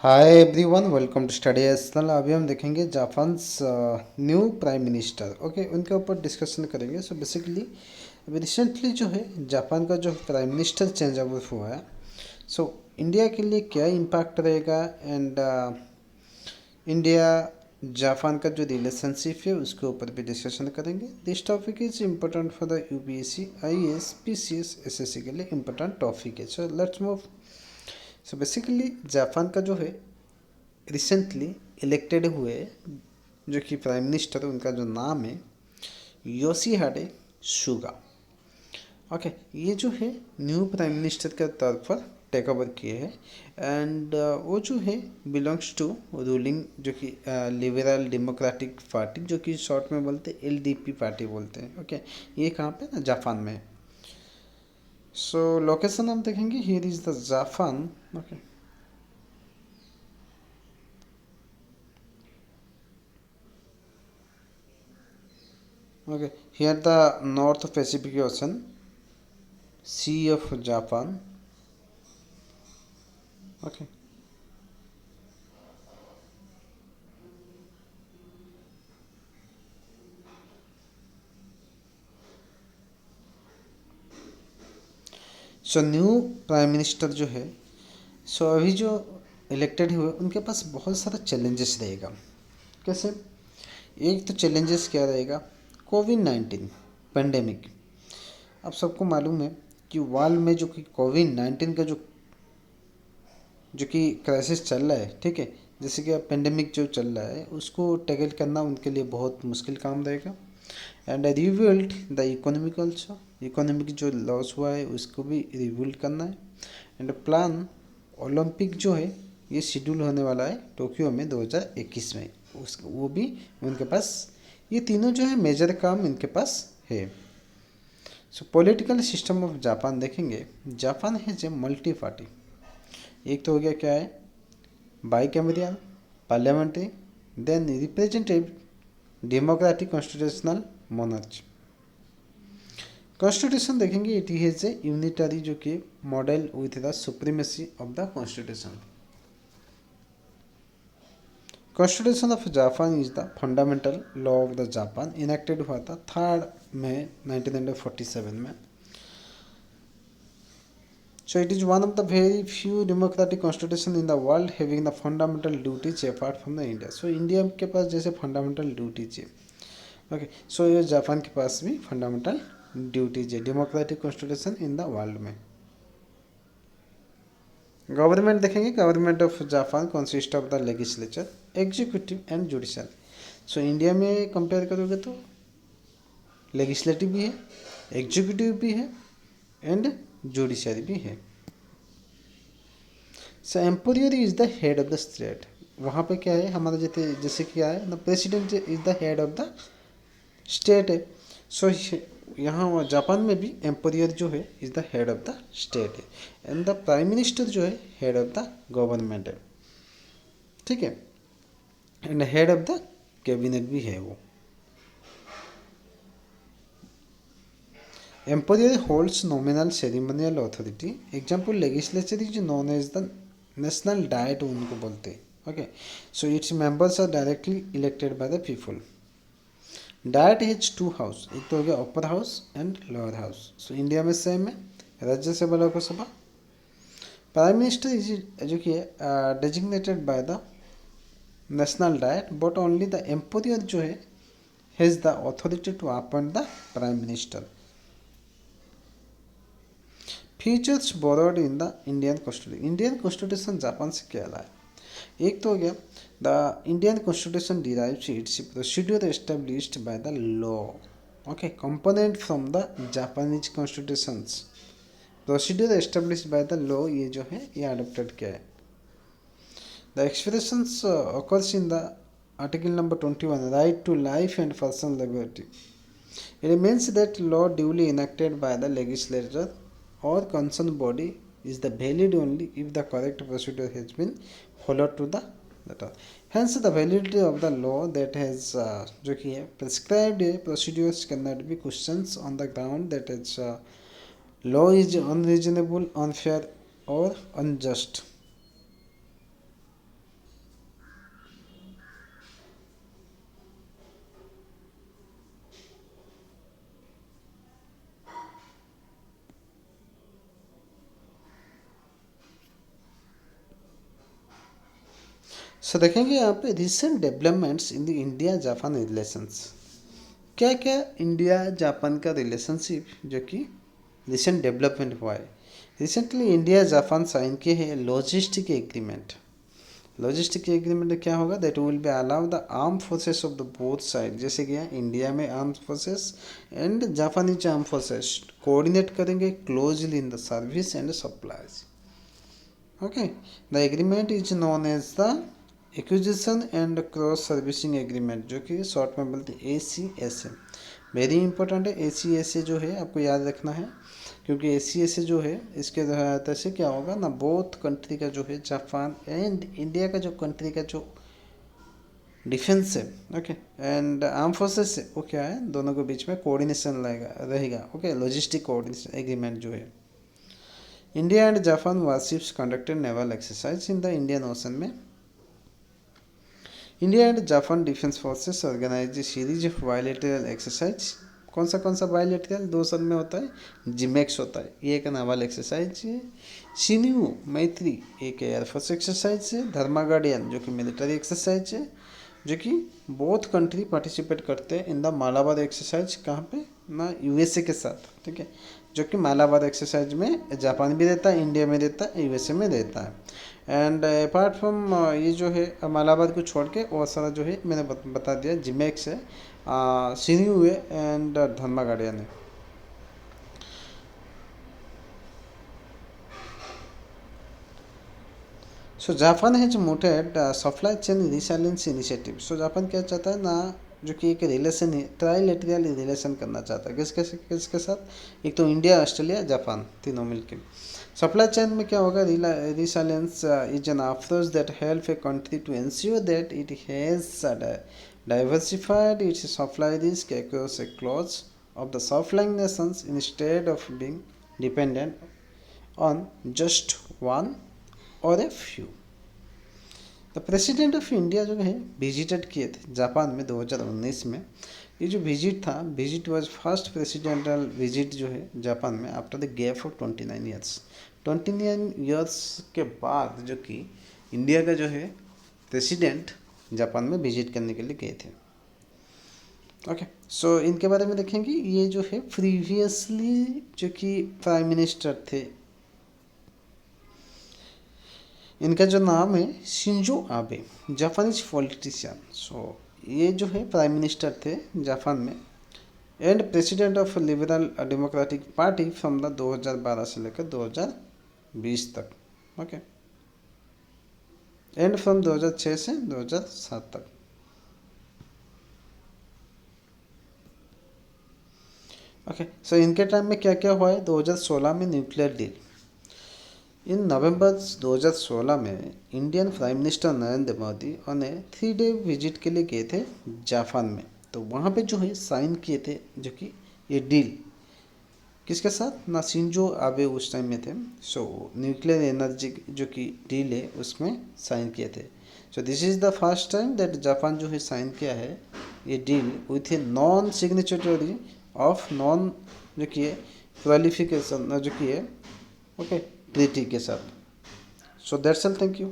Hi everyone, welcome to study एसनल। अभी हम देखेंगे Japan new prime minister. Okay, उनके ऊपर डिस्कशन करेंगे। सो बेसिकली अभी रिसेंटली जो है जापान का जो प्राइम मिनिस्टर चेंज ओवर हुआ है, सो इंडिया के लिए क्या इम्पैक्ट रहेगा एंड इंडिया जापान का जो रिलेशनशिप है उसके ऊपर भी डिस्कशन करेंगे। This topic is important for the UPSC, IAS, PCS, SSC के लिए इम्पोर्टेंट टॉपिक है। So let's move. So basically Japan का जो है रिसेंटली इलेक्टेड हुए जो कि प्राइम मिनिस्टर, उनका जो नाम है योशिहाडे सुगा। ओके, ये जो है न्यू प्राइम मिनिस्टर के तौर पर टेक ओवर किए हैं एंड वो जो है बिलोंग्स टू रूलिंग जो कि लिबरल डेमोक्रेटिक पार्टी, जो कि शॉर्ट में बोलते हैं एलडीपी पार्टी बोलते हैं। ओके, ये कहाँ पे ना, जापान में। सो लोकेशन हम देखेंगे, here is the Japan. Okay, okay, here the North Pacific Ocean, Sea of Japan. Okay, so new prime minister जो है, सो अभी जो इलेक्टेड हुए उनके पास बहुत सारा चैलेंजेस रहेगा। कैसे? एक तो चैलेंजेस क्या रहेगा, कोविड 19 पेंडेमिक। अब सबको मालूम है कि वर्ल्ड में जो कि कोविड 19 का जो कि क्राइसिस चल रहा है, ठीक है, जैसे कि अब पेंडेमिक जो चल रहा है उसको टैकल करना उनके लिए बहुत मुश्किल काम रहेगा। And rebuild the economic also, economic जो लॉस हुआ है उसको भी रिबिल्ड करना है। एंड प्लान ओलंपिक जो है ये शेड्यूल होने वाला है टोक्यो में 2021 में, उस वो भी उनके पास, ये तीनों जो है मेजर काम इनके पास है। सो पॉलिटिकल सिस्टम ऑफ जापान देखेंगे, जापान है जो मल्टी पार्टी। एक तो हो गया क्या है, bicameral parliamentary, then representative democratic constitutional monarchy. Constitution देखेंगे, इट इज ए यूनिटरी जो कि model with the supremacy of the constitution. Constitution of Japan is the fundamental law of the Japan, enacted हुआ था 3 मई 1947 में। So it is one of the very few democratic constitution in the world having the fundamental duties apart from the India. So India के पास जैसे fundamental duties है, okay, सो ये Japan के पास भी fundamental duties है, democratic constitution in the world में। Government देखेंगे, government of Japan consist of the legislature, executive and judicial. So India में कंपेयर करोगे तो लेजिस्लेटिव भी है, एग्जीक्यूटिव भी है एंड जुडिशरी भी है। So emperor is the head of the state. वहाँ पे क्या है हमारा, जैसे जैसे क्या है, the president is the head of the state है। सो यहाँ जापान में भी एम्पोरियर जो है is the head of the state है एंड द प्राइम मिनिस्टर जो है हेड ऑफ द गवर्नमेंट है, ठीक है, and head of the cabinet भी है वो। Emperor holds nominal ceremonial authority. Example legislature is known as the national diet उनको बोलते हैं। Okay, so its members are directly elected by the people. Diet has 2 house, एक तो हो गया upper house and lower house. So India में same है, Rajya Sabha Lok Sabha. Prime minister is जो कि designated by the national diet, but only the emperor जो है has the authority to appoint the prime minister. Features borrowed in the Indian constitution. Indian constitution Japan से क्या लाया, एक तो हो गया the Indian constitution derives its procedure established by the law. Okay, component from the Japanese constitutions, procedure established by the law, ये जो है ये अडोप्टेड किया है। The expressions occurs in the article number 21, right to life and personal liberty. It means that law duly enacted by the legislature or concerned body is the valid only if the correct procedure has been followed to the letter. Hence, the validity of the law that has जो कि है prescribed procedures cannot be questioned on the ground that its law is unreasonable, unfair or unjust. सो देखेंगे यहाँ पे recent developments in the India Japan relations. क्या क्या India Japan का relationship जो कि रिसेंट डेवलपमेंट हुआ है। रिसेंटली इंडिया जापान साइन किए हैं लॉजिस्टिक एग्रीमेंट। लॉजिस्टिक एग्रीमेंट में क्या होगा, that will be allow the arm forces of the both side. जैसे कि इंडिया में arm forces and Japanese arm forces coordinate करेंगे closely in the service and supplies. Okay, the agreement is known as the acquisition and cross servicing agreement, जो कि short में बोलते हैं ACSA। Very important है ACSA जो है, आपको याद रखना है, क्योंकि ACSA जो है इसके सहायता से क्या होगा ना, बोथ कंट्री का जो है जापान एंड इंडिया का जो कंट्री का जो डिफेंस है, ओके, एंड आर्म फोर्सेस है, वो क्या है, दोनों के बीच में कोऑर्डिनेशन रहेगा। ओके, लॉजिस्टिक कोऑर्डिनेशन एग्रीमेंट जो है। India and Japan warships conducted naval exercise in the Indian ocean में। India and Japan defence forces organise series of bilateral exercise. कौन सा बायलैटरल, दो सन में होता है, जिमेक्स होता है, ये एक नावल एक्सरसाइज है। शिन्यू मैत्री एक एयरफोर्स एक्सरसाइज है। धर्मा गार्डियन जो कि मिलिट्री एक्सरसाइज है, जो कि बोथ कंट्री पार्टिसिपेट करते हैं इन द मालाबार एक्सरसाइज। कहाँ पे ना, USA के साथ, ठीक है, जो कि मालाबार एक्सरसाइज में जापान भी रहता है, इंडिया में रहता है, USA में रहता है। एंड अपार्ट फ्रॉम ये जो है मालाबार को छोड़ के और सारा जो है मैंने बता दिया, जिमेक्स है, सिन्यू है एंड धर्मा गार्डियन है। So Japan has mooted supply chain resilience initiative. So Japan क्या चाहता है ना, जो कि एक रिलेशन है, ट्राइलेटरल रिलेशन करना चाहता है। किसके साथ, एक तो इंडिया, ऑस्ट्रेलिया, जापान, तीनों मिलके। सप्लाई चेन में क्या होगा, resilience is an approach that help a country to ensure that it has diversified its supply risk across a close of the supplying nations instead of being dependent on just one or a few. The president of India जो है visited किए थे Japan में 2019 में। ये जो visit था, visit was first presidential visit जो है जापान में after the gap of 29 years. 29 years के बाद जो कि इंडिया का जो है प्रेसिडेंट जापान में विजिट करने के लिए गए थे। ओके, सो इनके बारे में देखेंगे। ये जो है प्रीवियसली जो कि प्राइम मिनिस्टर थे, इनका जो नाम है शिंजो आबे, जापानीज पॉलिटिशियन। सो ये जो है प्राइम मिनिस्टर थे जापान में and president of liberal democratic party from the 2012 से लेकर 2020 तक। ओके, एंड फ्रॉम 2006 से 2007 तक। ओके, सो इनके टाइम में क्या क्या हुआ है, 2016 में न्यूक्लियर डील। इन नवंबर 2016 में Indian prime minister Narendra Modi उन्हें 3 डे विजिट के लिए गए थे जापान में। तो वहाँ पे जो है साइन किए थे जो कि ये डील किसके साथ ना, शिंजो आबे उस टाइम में थे। सो न्यूक्लियर एनर्जी जो कि डील है उसमें साइन किए थे। So this is the first time that Japan जो है साइन किया है ये deal with a non signatory of non जो कि है क्वालिफिकेशन जो कि है, ओके, ट्रीटी के साथ। So that's all, thank you.